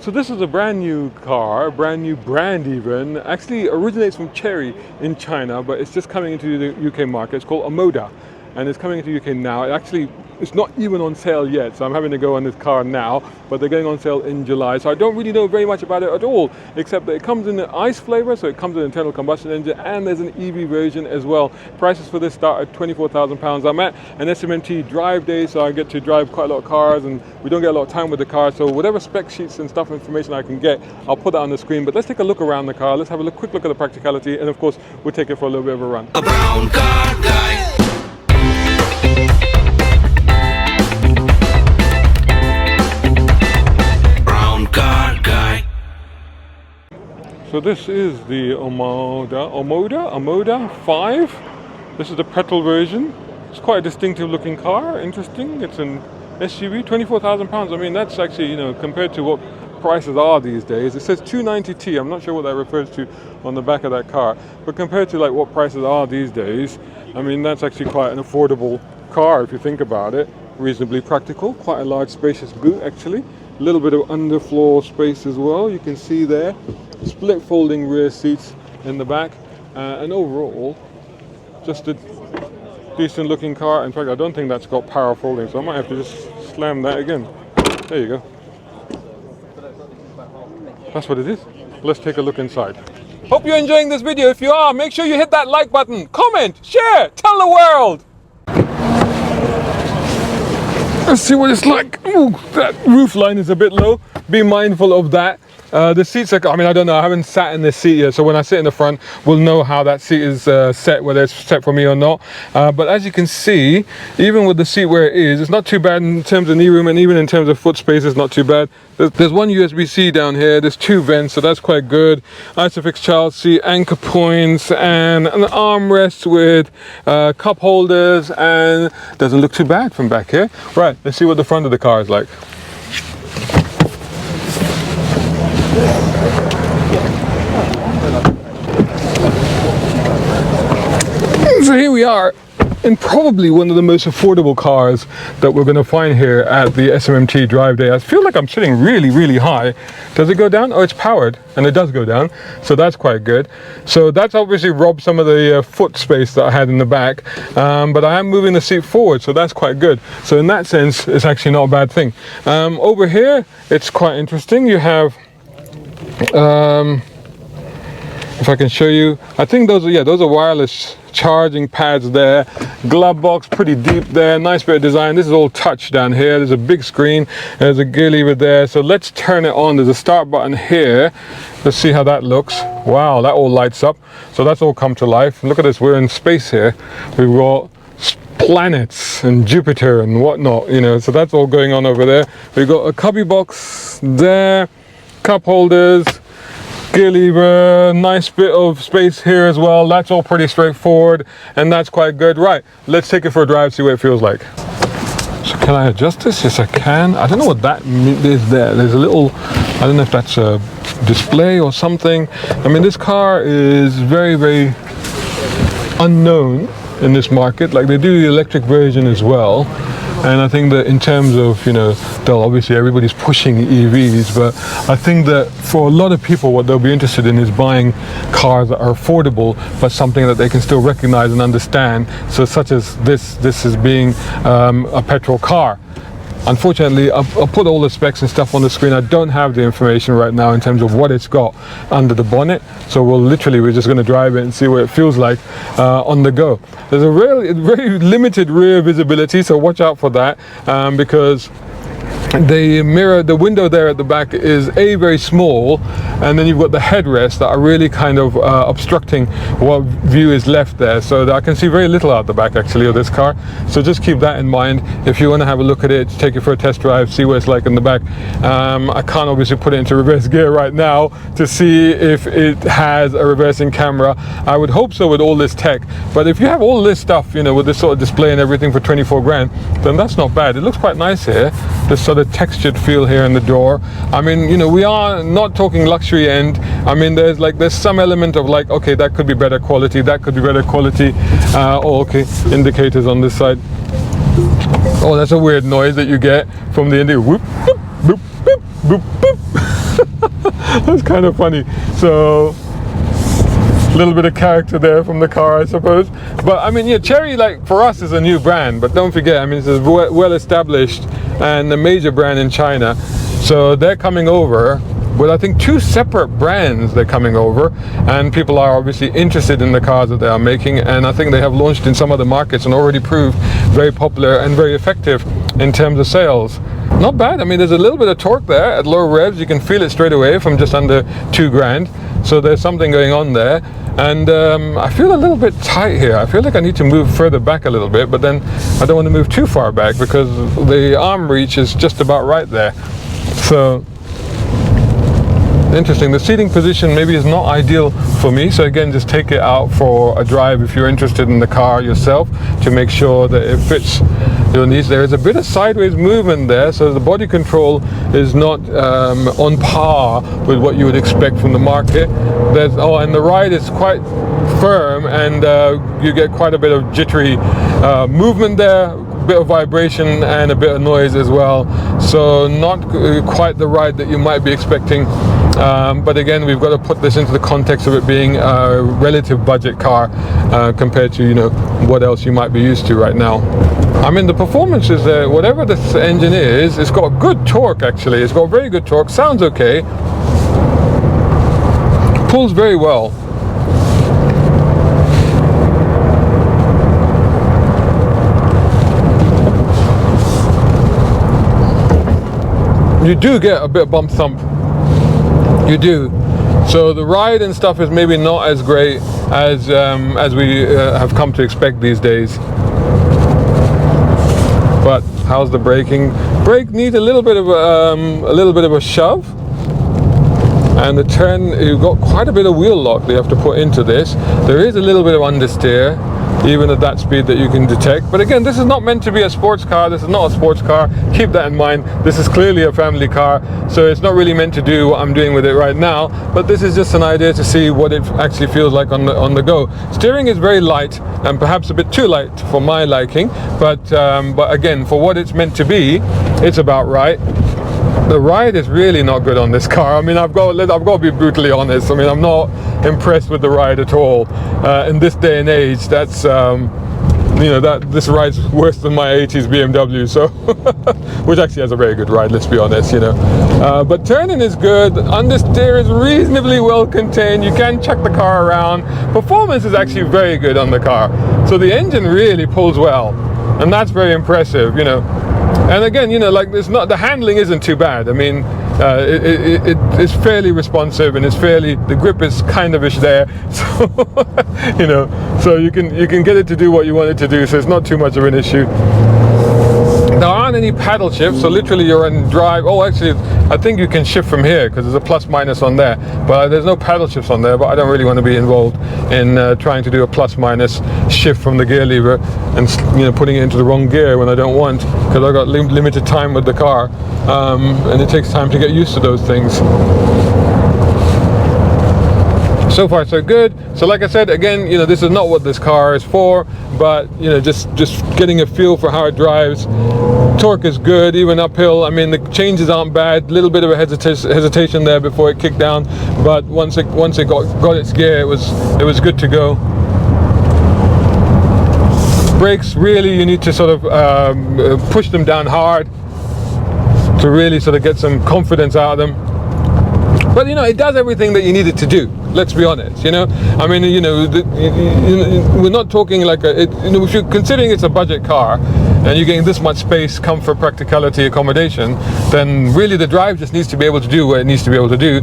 So this is a brand new car, brand new brand even. Actually originates from Chery in China, but it's just coming into the UK market. It's called Omoda, and it's coming into UK now. It's not even on sale yet, so I'm having to go on this car now, but they're going on sale in July. So I don't really know very much about it at all, except that it comes in the ICE flavor, so it comes with an internal combustion engine, and there's an EV version as well. Prices for this start at £24,000. I'm at an SMMT drive day, so I get to drive quite a lot of cars, and we don't get a lot of time with the car, so whatever spec sheets and stuff, information I can get, I'll put that on the screen. But let's take a look around the car. Let's have a quick look at the practicality, and of course, we'll take it for a little bit of a run. A brown car guy. So this is the Omoda 5. This is the Petrol version. It's quite a distinctive looking car, interesting. It's an SUV, £24,000. I mean, that's actually, compared to what prices are these days. It says 290T, I'm not sure what that refers to on the back of that car. But compared to like what prices are these days, I mean, that's actually quite an affordable car if you think about it. Reasonably practical, quite a large spacious boot actually. A little bit of underfloor space as well, you can see there. Split folding rear seats in the back, and overall just a decent looking car. In fact, I don't think that's got power folding, so I might have to just slam that again. There you go. That's what it is. Let's take a look inside. Hope you're enjoying this video. If you are, make sure you hit that like button, comment, share, tell the world. Let's see what it's like. Ooh, that roof line is a bit low. Be mindful of that. The seats are, I don't know, I haven't sat in this seat yet, so when I sit in the front, we'll know how that seat is set, whether it's set for me or not. But as you can see, even with the seat where it is, it's not too bad in terms of knee room, and even in terms of foot space, it's not too bad. There's one USB-C down here, there's two vents, so that's quite good. Isofix child seat, anchor points, and an armrest with cup holders, and doesn't look too bad from back here. Right, let's see what the front of the car is like. So here we are in probably one of the most affordable cars that we're going to find here at the SMMT drive day. I feel like I'm sitting really, really high. Does it go down? Oh, it's powered, and it does go down, so that's quite good. So that's obviously robbed some of the foot space that I had in the back, but I am moving the seat forward, so that's quite good. So in that sense, it's actually not a bad thing. Over here, it's quite interesting. You have if I can show you, I think those are wireless charging pads there. Glove box pretty deep there, nice bit of design. This is all touch down here. There's a big screen, there's a gear lever there. So let's turn it on. There's a start button here. Let's see how that looks. Wow, that all lights up. So that's all come to life. Look at this, we're in space here. We've got planets and Jupiter and whatnot, so that's all going on over there. We've got a cubby box there, cup holders, gear lever, nice bit of space here as well. That's all pretty straightforward, and that's quite good. Right, let's take it for a drive, see what it feels like. So can I adjust this? Yes, I can. I don't know what that is there. There's a little, I don't know if that's a display or something. I mean, this car is very, very unknown in this market. Like, they do the electric version as well. And I think that in terms of, obviously everybody's pushing EVs, but I think that for a lot of people, what they'll be interested in is buying cars that are affordable, but something that they can still recognize and understand. So such as this is being a petrol car. Unfortunately, I'll put all the specs and stuff on the screen. I don't have the information right now in terms of what it's got under the bonnet. So we're just going to drive it and see what it feels like on the go. There's a very limited rear visibility, so watch out for that because the window there at the back is very small, and then you've got the headrests that are really kind of obstructing what view is left there, so that I can see very little out the back actually of this car. So just keep that in mind if you want to have a look at it, take it for a test drive, see what it's like in the back. I can't obviously put it into reverse gear right now to see if it has a reversing camera. I would hope so with all this tech, but if you have all this stuff, with this sort of display and everything for 24 grand, then that's not bad. It looks quite nice here, this sort of textured feel here in the door. I mean, we are not talking luxury end. I mean, there's some element of like, okay, that could be better quality, that could be better quality. Oh, okay, indicators on this side. Oh, that's a weird noise that you get from the indicator. Whoop, boop, boop, boop, boop, boop. That's kind of funny. So a little bit of character there from the car, I suppose. But I mean, yeah, Chery, like, for us is a new brand, but don't forget, I mean, it's a well established and a major brand in China. So they're coming over with, I think, 2 separate brands they're coming over, and people are obviously interested in the cars that they are making, and I think they have launched in some other markets and already proved very popular and very effective in terms of sales. Not bad. I mean, there's a little bit of torque there at low revs. You can feel it straight away from just under 2 grand. So there's something going on there. And I feel a little bit tight here. I feel like I need to move further back a little bit, but then I don't want to move too far back because the arm reach is just about right there. So interesting. The seating position maybe is not ideal for me, so again, just take it out for a drive if you're interested in the car yourself to make sure that it fits your needs. There is a bit of sideways movement there, so the body control is not on par with what you would expect from the market. And the ride is quite firm, and you get quite a bit of jittery movement there, a bit of vibration and a bit of noise as well. So not quite the ride that you might be expecting. But again, we've got to put this into the context of it being a relative budget car compared to, you know, what else you might be used to right now. I mean, the performance is there. Whatever this engine is, it's got good torque actually. It's got very good torque, sounds okay, pulls very well. You do get a bit of bump thump. You do. So the ride and stuff is maybe not as great as we have come to expect these days. But how's the braking? Brake needs a little bit of a shove. And the turn, you've got quite a bit of wheel lock that you have to put into this. There is a little bit of understeer, even at that speed that you can detect. But again, this is not meant to be a sports car. This is not a sports car. Keep that in mind. This is clearly a family car, so it's not really meant to do what I'm doing with it right now. But this is just an idea to see what it actually feels like on the go. Steering is very light and perhaps a bit too light for my liking. But again, for what it's meant to be, it's about right. The ride is really not good on this car. I mean, I've got to be brutally honest. I mean, I'm not impressed with the ride at all. In this day and age, that's this ride's worse than my 80s BMW. So, which actually has a very good ride. Let's be honest, But turning is good. Understeer is reasonably well contained. You can chuck the car around. Performance is actually very good on the car. So the engine really pulls well, and that's very impressive. And again, like, the handling isn't too bad. I mean, it's fairly responsive, and the grip is kind of-ish there. So, so you can get it to do what you want it to do. So it's not too much of an issue. There aren't any paddle shifts, so literally you're in drive. Oh, actually, I think you can shift from here because there's a plus minus on there, but there's no paddle shifts on there. But I don't really want to be involved in trying to do a plus minus shift from the gear lever and putting it into the wrong gear when I don't want, because I've got limited time with the car, and it takes time to get used to those things. So far so good. So like I said, again, this is not what this car is for, but just getting a feel for how it drives. Torque is good, even uphill. I mean, the changes aren't bad. A little bit of a hesitation there before it kicked down, but once it got its gear, it was good to go. Brakes, really, you need to sort of push them down hard to really sort of get some confidence out of them. But it does everything that you need it to do. Let's be honest. I mean, we're not talking like if you're considering it's a budget car and you're getting this much space, comfort, practicality, accommodation, then really the drive just needs to be able to do what it needs to be able to do,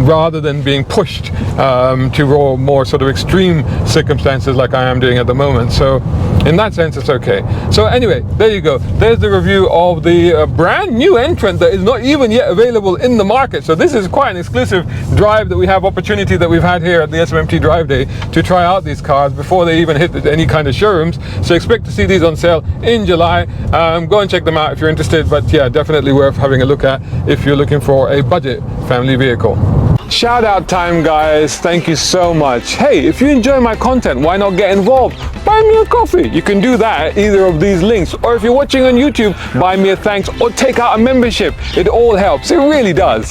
rather than being pushed to more sort of extreme circumstances like I am doing at the moment. So in that sense, it's okay. So anyway, there you go. There's the review of the brand new entrant that is not even yet available in the market. So this is quite an exclusive drive that we have opportunity that we've had here at the SMMT Drive Day to try out these cars before they even hit any kind of showrooms. So expect to see these on sale in July. Go and check them out if you're interested. But yeah, definitely worth having a look at if you're looking for a budget family vehicle. Shout out time, guys. Thank you so much. Hey, if you enjoy my content, why not get involved? Buy me a coffee. You can do that at either of these links. Or if you're watching on YouTube, buy me a thanks or take out a membership. It all helps. It really does.